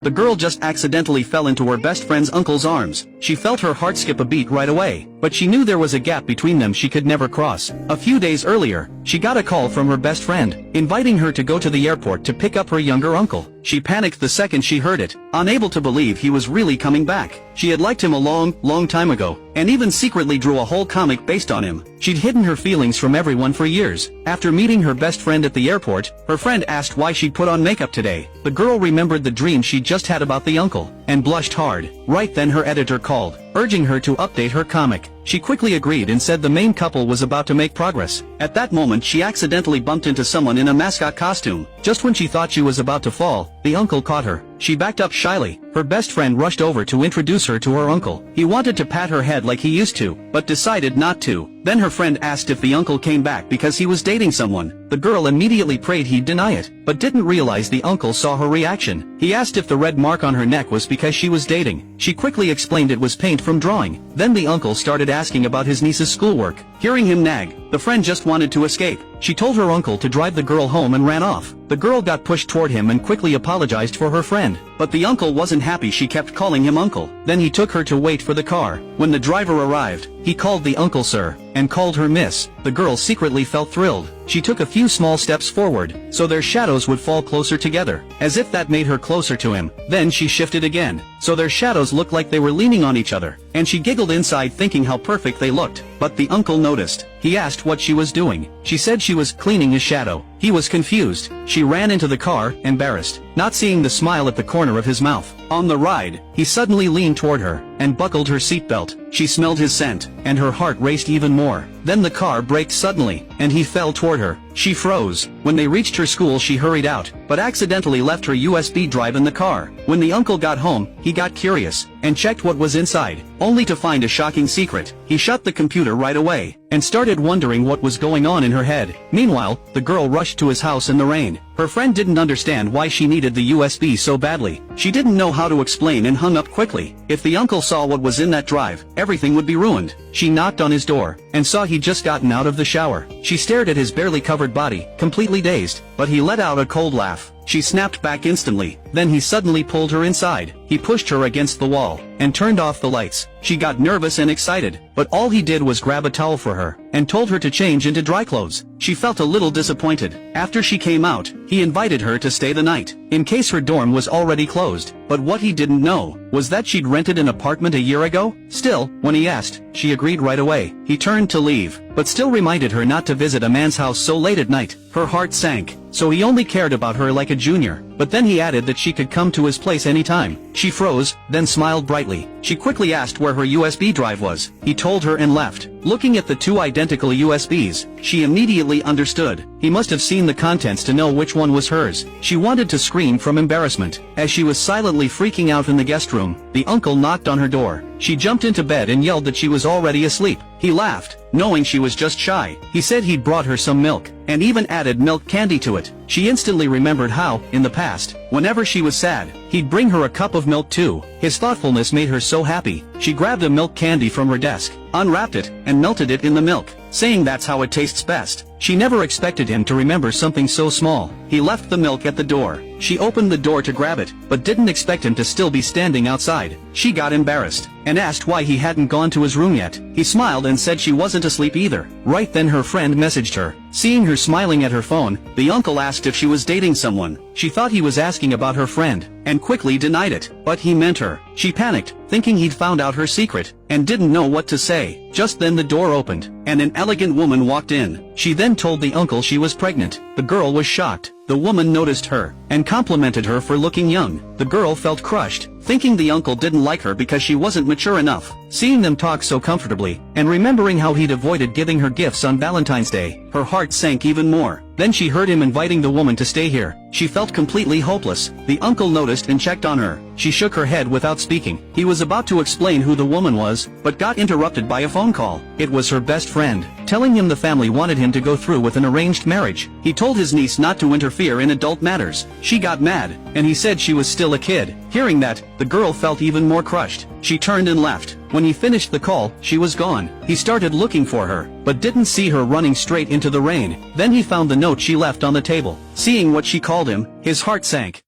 The girl just accidentally fell into her best friend's uncle's arms. She felt her heart skip a beat right away, but she knew there was a gap between them she could never cross. A few days earlier, she got a call from her best friend, inviting her to go to the airport to pick up her younger uncle. She panicked the second she heard it, unable to believe he was really coming back. She had liked him a long time ago, and even secretly drew a whole comic based on him. She'd hidden her feelings from everyone for years. After meeting her best friend at the airport, her friend asked why she'd put on makeup today. The girl remembered the dream she'd just had about the uncle, and blushed hard. Right then her editor called, urging her to update her comic. She quickly agreed and said the main couple was about to make progress. At that moment she accidentally bumped into someone in a mascot costume. Just when she thought she was about to fall, the uncle caught her. She backed up shyly. Her best friend rushed over to introduce her to her uncle. He wanted to pat her head like he used to, but decided not to. Then her friend asked if the uncle came back because he was dating someone. The girl immediately prayed he'd deny it, but didn't realize the uncle saw her reaction. He asked if the red mark on her neck was because she was dating. She quickly explained it was paint from drawing. Then the uncle started asking about his niece's schoolwork. Hearing him nag, the friend just wanted to escape. She told her uncle to drive the girl home and ran off. The girl got pushed toward him and quickly apologized for her friend. But the uncle wasn't happy she kept calling him uncle. Then he took her to wait for the car. When the driver arrived, he called the uncle sir, and called her miss. The girl secretly felt thrilled. She took a few small steps forward, so their shadows would fall closer together, as if that made her closer to him. Then she shifted again, so their shadows looked like they were leaning on each other, and she giggled inside thinking how perfect they looked. But the uncle noticed. He asked what she was doing. She said she was cleaning his shadow. He was confused. She ran into the car, embarrassed, not seeing the smile at the corner of his mouth. On the ride, he suddenly leaned toward her, and buckled her seatbelt. She smelled his scent, and her heart raced even more. Then the car braked suddenly, and he fell toward her. She froze. When they reached her school she hurried out, but accidentally left her USB drive in the car. When the uncle got home, he got curious, and checked what was inside, only to find a shocking secret. He shut the computer right away, and started wondering what was going on in her head. Meanwhile, the girl rushed to his house in the rain. Her friend didn't understand why she needed the USB so badly. She didn't know how to explain and hung up quickly. If the uncle saw what was in that drive, everything would be ruined. She knocked on his door, and saw he'd just gotten out of the shower. She stared at his barely covered body, completely dazed, but he let out a cold laugh. She snapped back instantly. Then he suddenly pulled her inside. He pushed her against the wall, and turned off the lights. She got nervous and excited, but all he did was grab a towel for her, and told her to change into dry clothes. She felt a little disappointed. After she came out, he invited her to stay the night, in case her dorm was already closed. But what he didn't know, was that she'd rented an apartment a year ago? Still, when he asked, she agreed right away. He turned to leave, but still reminded her not to visit a man's house so late at night. Her heart sank, so he only cared about her like a junior. But then he added that she could come to his place anytime. She froze, then smiled brightly. She quickly asked where her USB drive was. He told her and left. Looking at the two identical USBs, she immediately understood. He must have seen the contents to know which one was hers. She wanted to scream from embarrassment. As she was silently freaking out in the guest room, the uncle knocked on her door. She jumped into bed and yelled that she was already asleep. He laughed, knowing she was just shy. He said he'd brought her some milk, and even added milk candy to it. She instantly remembered how, in the past, whenever she was sad, he'd bring her a cup of milk too. His thoughtfulness made her so happy. She grabbed a milk candy from her desk, unwrapped it, and melted it in the milk, saying that's how it tastes best. She never expected him to remember something so small. He left the milk at the door. She opened the door to grab it, but didn't expect him to still be standing outside. She got embarrassed, and asked why he hadn't gone to his room yet. He smiled and said she wasn't asleep either. Right then her friend messaged her. Seeing her smiling at her phone, the uncle asked if she was dating someone. She thought he was asking about her friend, and quickly denied it, but he meant her. She panicked, thinking he'd found out her secret, and didn't know what to say. Just then the door opened, and an elegant woman walked in. She then told the uncle she was pregnant. The girl was shocked. The woman noticed her, and complimented her for looking young. The girl felt crushed, thinking the uncle didn't like her because she wasn't mature enough. Seeing them talk so comfortably, and remembering how he'd avoided giving her gifts on Valentine's Day, her heart sank even more. Then she heard him inviting the woman to stay here. She felt completely hopeless. The uncle noticed and checked on her. She shook her head without speaking. He was about to explain who the woman was, but got interrupted by a phone call. It was her best friend, telling him the family wanted him to go through with an arranged marriage. He told his niece not to interfere in adult matters. She got mad, and he said she was still a kid. Hearing that, the girl felt even more crushed. She turned and left. When he finished the call, she was gone. He started looking for her, but didn't see her running straight into the rain. Then he found the note she left on the table. Seeing what she called him, his heart sank.